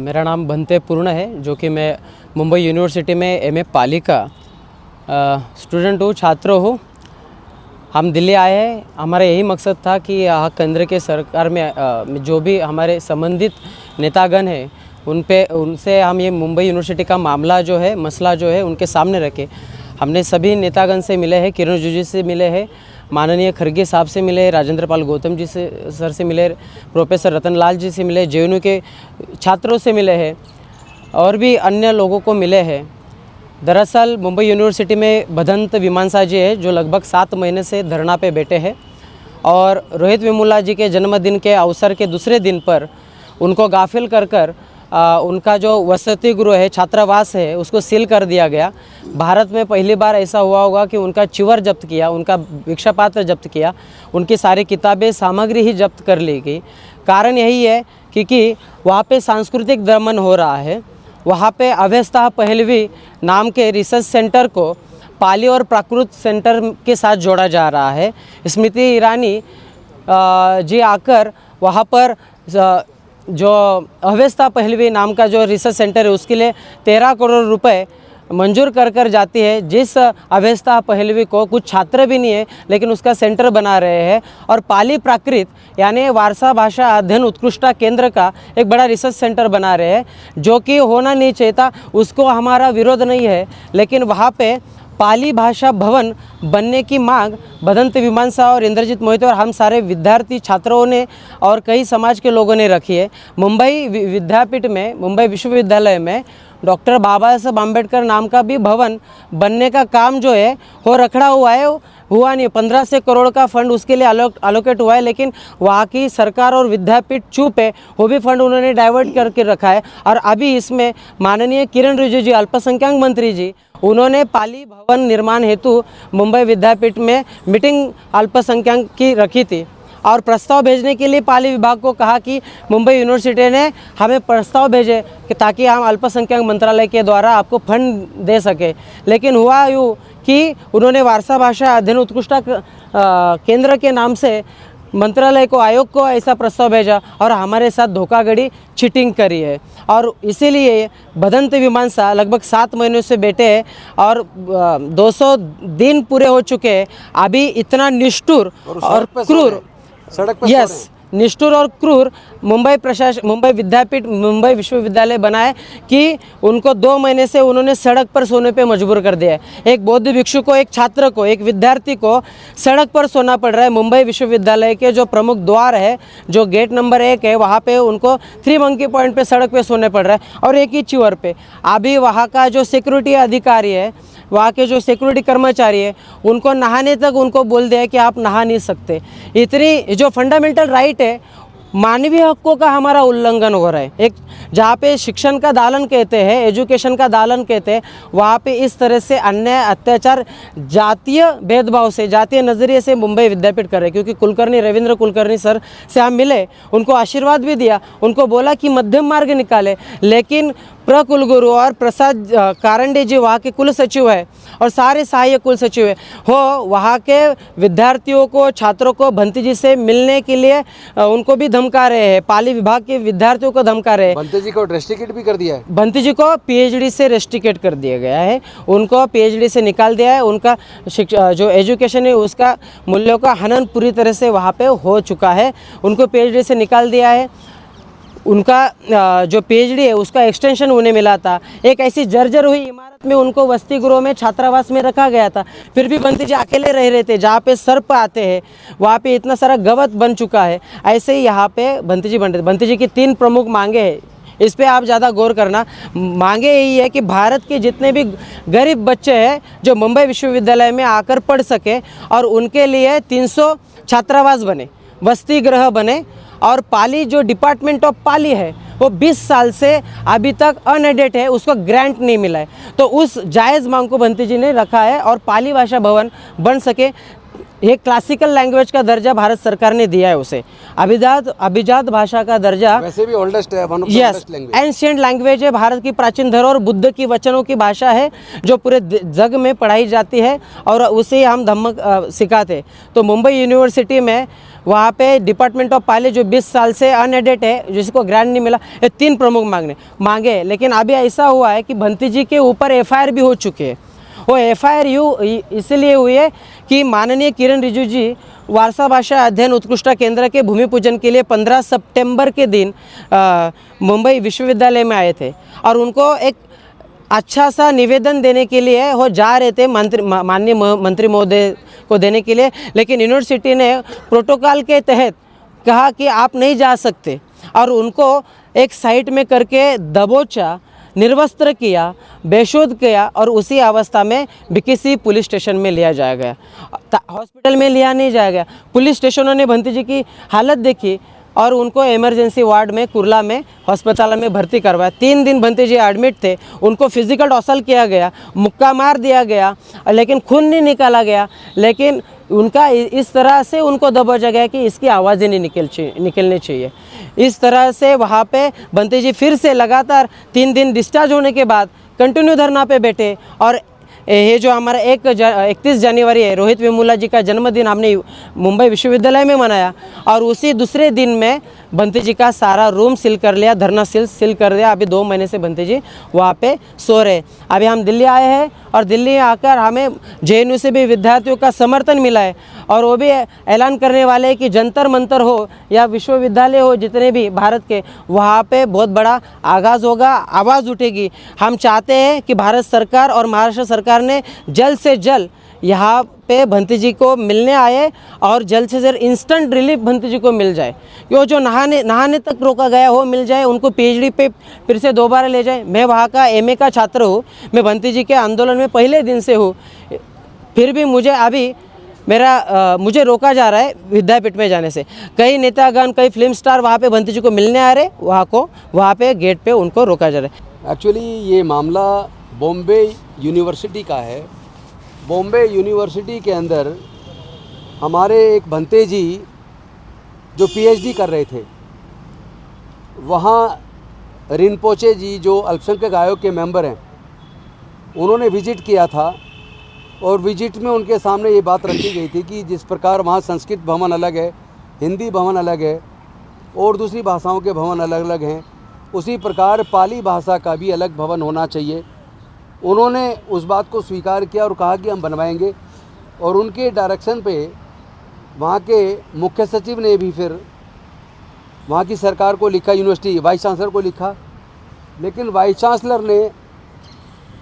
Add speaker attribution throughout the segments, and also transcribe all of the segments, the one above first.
Speaker 1: मेरा नाम बंते पूर्ण है, जो कि मैं मुंबई यूनिवर्सिटी में एमए पाली का स्टूडेंट हूँ, छात्र हूँ। हम दिल्ली आए हैं, हमारा यही मकसद था कि यहाँ केंद्र के सरकार में जो भी हमारे संबंधित नेतागण हैं उनसे हम ये मुंबई यूनिवर्सिटी का मामला जो है, मसला जो है, उनके सामने रखें। हमने सभी नेतागण से मिले हैं, किरण रिजिजू से मिले हैं, माननीय खड़गे साहब से मिले, राजेंद्र पाल गौतम जी से सर से मिले, प्रोफेसर रतन लाल जी से मिले, जेएनयू के छात्रों से मिले हैं और भी अन्य लोगों को मिले हैं। दरअसल मुंबई यूनिवर्सिटी में भदंत विमानसा जी है, जो लगभग 7 महीने से धरना पे बैठे हैं और रोहित वेमुला जी के जन्मदिन के अवसर के दूसरे दिन पर उनको गाफिल कर उनका जो वसति गृह है, छात्रावास है, उसको सील कर दिया गया। भारत में पहली बार ऐसा हुआ होगा कि उनका चिवर जब्त किया, उनका भिक्षा पात्र जब्त किया, उनकी सारी किताबें सामग्री ही जब्त कर ली गई। कारण यही है क्योंकि वहाँ पे सांस्कृतिक दमन हो रहा है। वहाँ पे अवस्था पहलवी नाम के रिसर्च सेंटर को पाली और प्राकृत सेंटर के साथ जोड़ा जा रहा है। स्मृति ईरानी जी आकर वहाँ पर जो अवस्था पहलवी नाम का जो रिसर्च सेंटर है उसके लिए 13 करोड़ रुपए मंजूर कर जाती है। जिस अवस्था पहलवी को कुछ छात्र भी नहीं है लेकिन उसका सेंटर बना रहे हैं और पाली प्राकृत यानी वारसा भाषा अध्ययन उत्कृष्टता केंद्र का एक बड़ा रिसर्च सेंटर बना रहे हैं, जो कि होना नहीं चाहिए था। उसको हमारा विरोध नहीं है, लेकिन वहाँ पे पाली भाषा भवन बनने की मांग भदंत विमानसा और इंद्रजीत मोहिते और हम सारे विद्यार्थी छात्रों ने और कई समाज के लोगों ने रखी है। मुंबई विद्यापीठ में, मुंबई विश्वविद्यालय में डॉक्टर बाबा साहब आम्बेडकर नाम का भी भवन बनने का काम जो है वो रखड़ा हुआ है, हुआ नहीं। 15 से करोड़ का फंड उसके लिए अलोकेट हुआ है, लेकिन वहाँ की सरकार और विद्यापीठ चुप है। वो भी फंड उन्होंने डाइवर्ट करके रखा है। और अभी इसमें माननीय किरण रिजिजू जी, अल्पसंख्यक मंत्री जी, उन्होंने पाली भवन निर्माण हेतु मुंबई विद्यापीठ में मीटिंग अल्पसंख्यक की रखी थी और प्रस्ताव भेजने के लिए पाली विभाग को कहा कि मुंबई यूनिवर्सिटी ने हमें प्रस्ताव भेजे कि ताकि हम अल्पसंख्यक मंत्रालय के द्वारा आपको फंड दे सके। लेकिन हुआ यूँ कि उन्होंने वारसा भाषा अध्ययन उत्कृष्टता केंद्र के नाम से मंत्रालय को, आयोग को ऐसा प्रस्ताव भेजा और हमारे साथ धोखाधड़ी, चीटिंग करी है। और इसीलिए भदंत विमानसा लगभग 7 महीनों से बैठे हैं और 200 दिन पूरे हो चुके हैं। अभी इतना निष्ठुर और क्रूर,
Speaker 2: सड़क पर
Speaker 1: यस, निष्ठुर और क्रूर मुंबई विद्यापीठ, मुंबई विश्वविद्यालय बनाए कि उनको 2 महीने से उन्होंने सड़क पर सोने पे मजबूर कर दिया है। एक बौद्ध भिक्षु को, एक छात्र को, एक विद्यार्थी को सड़क पर सोना पड़ रहा है। मुंबई विश्वविद्यालय के जो प्रमुख द्वार है, जो गेट नंबर 1 है, वहाँ पे उनको 3 मंकी पॉइंट पे सड़क पे सोने पड़ रहा है और एक ही चिवर पे। अभी वहाँ का जो सिक्योरिटी अधिकारी है, वहाँ के जो सिक्योरिटी कर्मचारी है, उनको नहाने तक उनको बोल दिया है कि आप नहा नहीं सकते। इतनी जो फंडामेंटल राइट है, मानवीय हकों का हमारा उल्लंघन हो रहा है। एक जहाँ पे शिक्षण का दालन कहते हैं, एजुकेशन का दालन कहते हैं, वहाँ पे इस तरह से अन्याय, अत्याचार, जातीय भेदभाव से, जातीय नज़रिए से मुंबई विद्यापीठ कर रहे हैं। क्योंकि कुलकर्णी, रविंद्र कुलकर्णी सर से हम मिले, उनको आशीर्वाद भी दिया, उनको बोला कि मध्यम मार्ग निकाले, लेकिन प्रकुलगुरु और प्रसाद कारंडे जी वहाँ के कुल सचिव है और सारे सहायक कुल सचिव है, हो वहाँ के विद्यार्थियों को, छात्रों को भंती जी से मिलने के लिए उनको भी धमका रहे हैं। पाली विभाग के विद्यार्थियों को धमका रहे हैं।
Speaker 2: भंती जी को रेस्ट्रिकेट भी कर दिया है।
Speaker 1: भंती जी को पीएचडी से रेस्ट्रिकेट कर दिया गया है, उनको पीएचडी से निकाल दिया है। उनका जो एजुकेशन है उसका मूल्यों का हनन पूरी तरह से वहाँ पे हो चुका है, उनको पीएचडी से निकाल दिया है। उनका जो पीएचडी है उसका एक्सटेंशन उन्हें मिला था। एक ऐसी जर्जर हुई इमारत में उनको वसति गृह में, छात्रावास में रखा गया था। फिर भी बंती जी अकेले रह रहे थे। जहाँ पे सर्प आते हैं वहाँ पे इतना सारा गवत बन चुका है। ऐसे ही यहाँ पे बंती जी बन रहे। बंती जी की 3 प्रमुख मांगे हैं, इस पे आप ज़्यादा गौर करना। मांगे यही है कि भारत के जितने भी गरीब बच्चे हैं जो मुंबई विश्वविद्यालय में आकर पढ़ सके और उनके लिए 300 छात्रावास बने, वसति गृह बने। और पाली जो डिपार्टमेंट ऑफ पाली है वो 20 साल से अभी तक अनएडेड है, उसको ग्रांट नहीं मिला है। तो उस जायज़ मांग को भंती जी ने रखा है और पाली भाषा भवन बन सके। ये क्लासिकल लैंग्वेज का दर्जा भारत सरकार ने दिया है उसे। अभिजात भाषा का दर्जा,
Speaker 2: वैसे भी ओल्डेस्ट है, one of the
Speaker 1: yes,
Speaker 2: oldest language,
Speaker 1: ancient language है, भारत की प्राचीन धरोहर, बुद्ध की वचनों की भाषा है जो पूरे जग में पढ़ाई जाती है और उसे हम धम्म सिखाते। तो मुंबई यूनिवर्सिटी में वहाँ पे डिपार्टमेंट ऑफ पायलट जो 20 साल से अनएडेड है, जिसको ग्रांट नहीं मिला, ये 3 प्रमुख मांगे। लेकिन अभी ऐसा हुआ है कि भंती जी के ऊपर एफआईआर भी हो चुके हैं। वो एफआईआर इसलिए हुई है कि माननीय किरण रिजिजू जी वारसा भाषा अध्ययन उत्कृष्ट केंद्र के भूमि पूजन के लिए 15 सितंबर के दिन मुंबई विश्वविद्यालय में आए थे और उनको एक अच्छा सा निवेदन देने के लिए वो जा रहे थे माननीय मंत्री महोदय को देने के लिए। लेकिन यूनिवर्सिटी ने प्रोटोकॉल के तहत कहा कि आप नहीं जा सकते और उनको एक साइट में करके दबोचा, निर्वस्त्र किया, बेशुद्ध किया और उसी अवस्था में बीकेसी पुलिस स्टेशन में लिया जाया गया। हॉस्पिटल में लिया नहीं जाया गया। पुलिस स्टेशनों ने भंती जी की हालत देखी और उनको इमरजेंसी वार्ड में कुर्ला में अस्पताल में भर्ती करवाया। 3 दिन भंती जी एडमिट थे। उनको फिजिकल असॉल्ट किया गया, मुक्का मार दिया गया, लेकिन खून नहीं निकाला गया। लेकिन उनका इस तरह से उनको दबोचा गया कि इसकी आवाज़ें नहीं निकलनी चाहिए। इस तरह से वहाँ पे भंती जी फिर से लगातार 3 दिन डिस्चार्ज होने के बाद कंटिन्यू धरना पे बैठे। और ये जो हमारा 31 जनवरी है, रोहित वेमुला जी का जन्मदिन हमने मुंबई विश्वविद्यालय में मनाया और उसी दूसरे दिन में भंती जी का सारा रूम सील कर लिया, धरना सील कर दिया। अभी 2 महीने से भंती जी वहाँ पे सो रहे। अभी हम दिल्ली आए हैं और दिल्ली आकर हमें जेएनयू से भी विद्यार्थियों का समर्थन मिला है और वो भी ऐलान करने वाले हैं कि जंतर मंतर हो या विश्वविद्यालय हो, जितने भी भारत के, वहाँ पे बहुत बड़ा आगाज़ होगा, आवाज़ उठेगी। हम चाहते हैं कि भारत सरकार और महाराष्ट्र सरकार ने जल्द से जल्द यहाँ पे भंती जी को मिलने आए और जल्द से जल्द इंस्टेंट रिलीफ भंती जी को मिल जाए। वो जो नहाने तक रोका गया हो मिल जाए, उनको पीएचडी पे फिर से दोबारा ले जाए। मैं वहाँ का एमए का छात्र हूँ, मैं भंती जी के आंदोलन में पहले दिन से हूँ, फिर भी मुझे रोका जा रहा है विद्यापीठ में जाने से। कई नेतागण, कई फिल्म स्टार वहाँ पे भंती जी को मिलने आ रहे, वहाँ पे गेट पे उनको रोका जा रहा है।
Speaker 2: एक्चुअली ये मामला बॉम्बे यूनिवर्सिटी का है। बॉम्बे यूनिवर्सिटी के अंदर हमारे एक भंते जी जो पीएचडी कर रहे थे, वहाँ रिनपोचे जी जो अल्पसंख्यक आयोग के मेंबर हैं, उन्होंने विजिट किया था और विजिट में उनके सामने ये बात रखी गई थी कि जिस प्रकार वहाँ संस्कृत भवन अलग है, हिंदी भवन अलग है और दूसरी भाषाओं के भवन अलग अलग हैं, उसी प्रकार पाली भाषा का भी अलग भवन होना चाहिए। उन्होंने उस बात को स्वीकार किया और कहा कि हम बनवाएंगे और उनके डायरेक्शन पे वहाँ के मुख्य सचिव ने भी फिर वहाँ की सरकार को लिखा, यूनिवर्सिटी वाइस चांसलर को लिखा, लेकिन वाइस चांसलर ने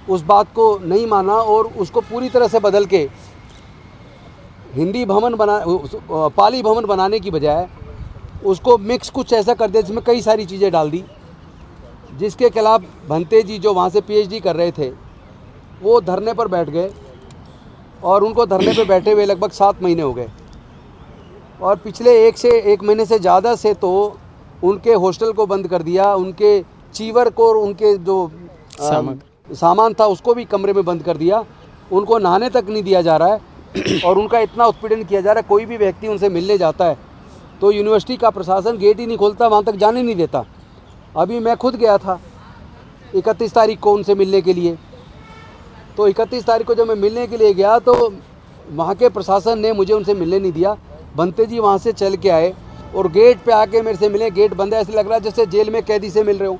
Speaker 2: उस बात को नहीं माना और उसको पूरी तरह से बदल के पाली भवन बनाने की बजाय उसको मिक्स कुछ ऐसा कर दिया जिसमें कई सारी चीज़ें डाल दी, जिसके खिलाफ भंते जी जो वहाँ से पीएचडी कर रहे थे वो धरने पर बैठ गए और उनको धरने पर बैठे हुए लगभग 7 महीने हो गए और पिछले 1 महीने से ज़्यादा से तो उनके हॉस्टल को बंद कर दिया, उनके चीवर को और उनके जो सामान था उसको भी कमरे में बंद कर दिया, उनको नहाने तक नहीं दिया जा रहा है और उनका इतना उत्पीड़न किया जा रहा है। कोई भी व्यक्ति उनसे मिलने जाता है तो यूनिवर्सिटी का प्रशासन गेट ही नहीं खोलता, वहाँ तक जाने नहीं देता। अभी मैं खुद गया था 31 तारीख को उनसे मिलने के लिए, तो 31 तारीख को जब मैं मिलने के लिए गया तो वहाँ के प्रशासन ने मुझे उनसे मिलने नहीं दिया। भंते जी वहाँ से चल के आए और गेट पे आके मेरे से मिले। गेट बंद है, ऐसे लग रहा है जैसे जेल में कैदी से मिल रहे हो।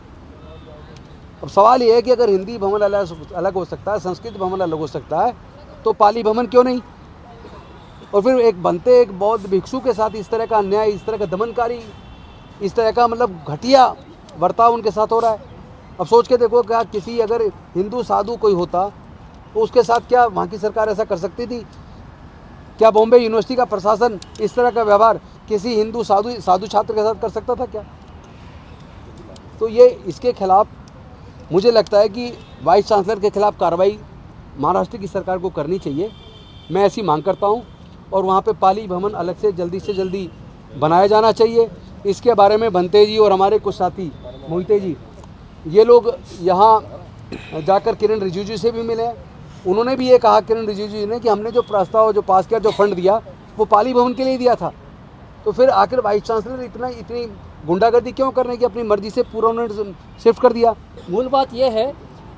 Speaker 2: अब सवाल ये है कि अगर हिंदी भवन अलग हो सकता है, संस्कृत भवन अलग हो सकता है, तो पाली भवन क्यों नहीं? और फिर एक बौद्ध भिक्षु के साथ इस तरह का अन्याय, इस तरह का दमनकारी, इस तरह का मतलब घटिया बर्ताव उनके साथ हो रहा है। अब सोच के देखो, क्या किसी अगर हिंदू साधु कोई होता तो उसके साथ क्या वहाँ की सरकार ऐसा कर सकती थी? क्या बॉम्बे यूनिवर्सिटी का प्रशासन इस तरह का व्यवहार किसी हिंदू साधु छात्र के साथ कर सकता था क्या? तो ये इसके खिलाफ मुझे लगता है कि वाइस चांसलर के खिलाफ कार्रवाई महाराष्ट्र की सरकार को करनी चाहिए। मैं ऐसी मांग करता हूँ और वहाँ पे पाली भवन अलग से जल्दी बनाया जाना चाहिए। इसके बारे में भंते जी और हमारे कुछ साथी मोहिते जी, ये लोग यहाँ जाकर किरण रिजिजू से भी मिले। उन्होंने भी ये कहा, किरण रिजिजू जी ने, कि हमने जो प्रस्ताव जो पास किया, जो फंड दिया, वो पाली भवन के लिए दिया था। तो फिर आखिर वाइस चांसलर इतनी गुंडागर्दी क्यों करने की? अपनी मर्जी से पूरा उन्होंने शिफ्ट कर दिया।
Speaker 3: मूल बात यह है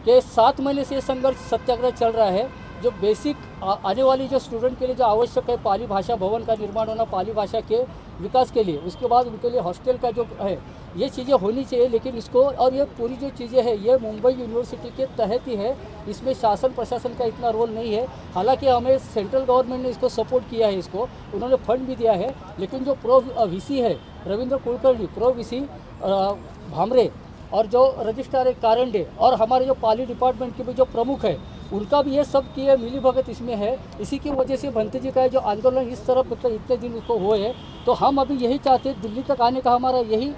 Speaker 3: कि 7 महीने से ये संघर्ष सत्याग्रह चल रहा है। जो बेसिक आने वाली जो स्टूडेंट के लिए जो आवश्यक है, पाली भाषा भवन का निर्माण होना, पाली भाषा के विकास के लिए। उसके बाद उनके लिए हॉस्टल का जो है ये चीज़ें होनी चाहिए, लेकिन इसको और ये पूरी जो चीज़ें हैं ये मुंबई यूनिवर्सिटी के तहत ही है, इसमें शासन प्रशासन का इतना रोल नहीं है। हालांकि हमें सेंट्रल गवर्नमेंट ने इसको सपोर्ट किया है, इसको उन्होंने फंड भी दिया है, लेकिन जो प्रो वीसी है रविंद्र कुलकर्णी, प्रो वीसी भामरे और जो रजिस्ट्रार है कारंडे और हमारे जो पाली डिपार्टमेंट के भी जो प्रमुख है उनका भी ये सब की मिली भगत इसमें है। इसी की वजह से भंते जी का जो आंदोलन इस तरफ मतलब इतने दिन उसको हुए हैं। तो हम अभी यही चाहते हैं, दिल्ली तक आने का हमारा यही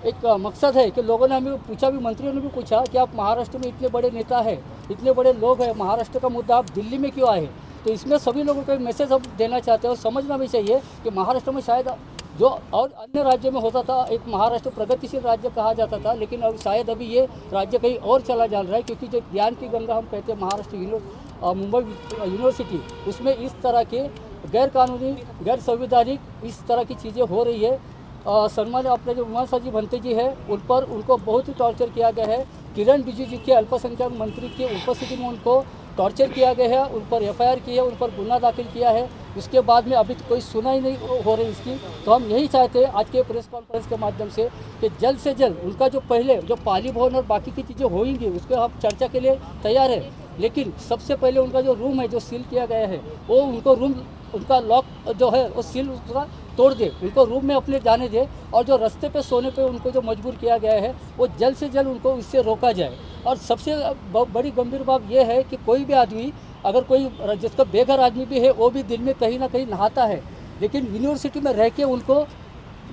Speaker 3: एक मकसद है कि लोगों ने हमें पूछा भी, मंत्रियों ने भी पूछा कि आप महाराष्ट्र में इतने बड़े नेता हैं, इतने बड़े लोग हैं, महाराष्ट्र का मुद्दा आप दिल्ली में क्यों आए? तो इसमें सभी लोगों को एक मैसेज हम देना चाहते हैं और समझना भी चाहिए कि महाराष्ट्र में शायद जो और अन्य राज्यों में होता था, एक महाराष्ट्र प्रगतिशील राज्य कहा जाता था, लेकिन अब शायद अभी ये राज्य कहीं और चला जा रहा है, क्योंकि जो ज्ञान की गंगा हम कहते हैं महाराष्ट्र मुंबई यूनिवर्सिटी, उसमें इस तरह के गैर कानूनी गैर संवैधानिक इस तरह की चीज़ें हो रही है। सम्मान्य अपने जो उमाशंकर जी भंते जी है उन पर उनको बहुत ही टॉर्चर किया गया है। किरण रिजिजू के अल्पसंख्यक मंत्री की उपस्थिति में उनको टॉर्चर किया गया है, उन पर एफआईआर की है, उन पर गुना दाखिल किया है। उसके बाद में अभी कोई सुनाई नहीं हो रही इसकी। तो हम यही चाहते हैं आज के प्रेस कॉन्फ्रेंस के माध्यम से कि जल्द से जल्द उनका जो पहले जो पाली भवन और बाकी की चीज़ें होंगी उसके हम चर्चा के लिए तैयार है, लेकिन सबसे पहले उनका जो रूम है जो सील किया गया है वो उनको रूम उनका लॉक जो है वो सील उसका तोड़ दे, उनको रूम में अपने जाने दे, और जो रास्ते पे सोने पे उनको जो मजबूर किया गया है वो जल्द से जल्द उनको इससे रोका जाए। और सबसे बड़ी गंभीर बात यह है कि कोई भी आदमी, अगर कोई जिसका बेघर आदमी भी है वो भी दिन में कहीं ना कहीं नहाता है, लेकिन यूनिवर्सिटी में रह के उनको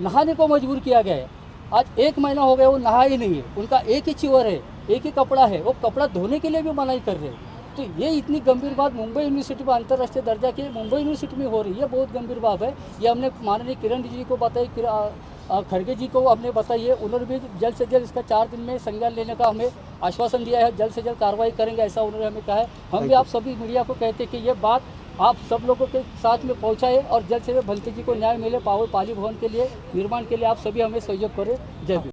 Speaker 3: नहाने को मजबूर किया गया है। आज 1 महीना हो गया वो नहा ही नहीं है, उनका एक ही चिवर है, एक ही कपड़ा है, वो कपड़ा धोने के लिए भी मनाही कर रहे हैं। तो ये इतनी गंभीर बात मुंबई यूनिवर्सिटी में अंतर्राष्ट्रीय दर्जा की मुंबई यूनिवर्सिटी में हो रही है, बहुत गंभीर बात है। ये हमने माननीय किरण रिजिजू जी को बताई, खड़गे जी को हमने बताई है, उन्होंने भी जल्द से जल्द इसका 4 दिन में संज्ञान लेने का हमें आश्वासन दिया है, जल्द से जल्द कार्रवाई करेंगे ऐसा उन्होंने हमें कहा है। हम भी आप सभी मीडिया को कहते हैं कि ये बात आप सब लोगों के साथ में पहुँचाए और जल्द से जल्द भंते जी को न्याय मिले, पाली भवन के लिए निर्माण के लिए आप सभी हमें सहयोग करें। जय हिंद।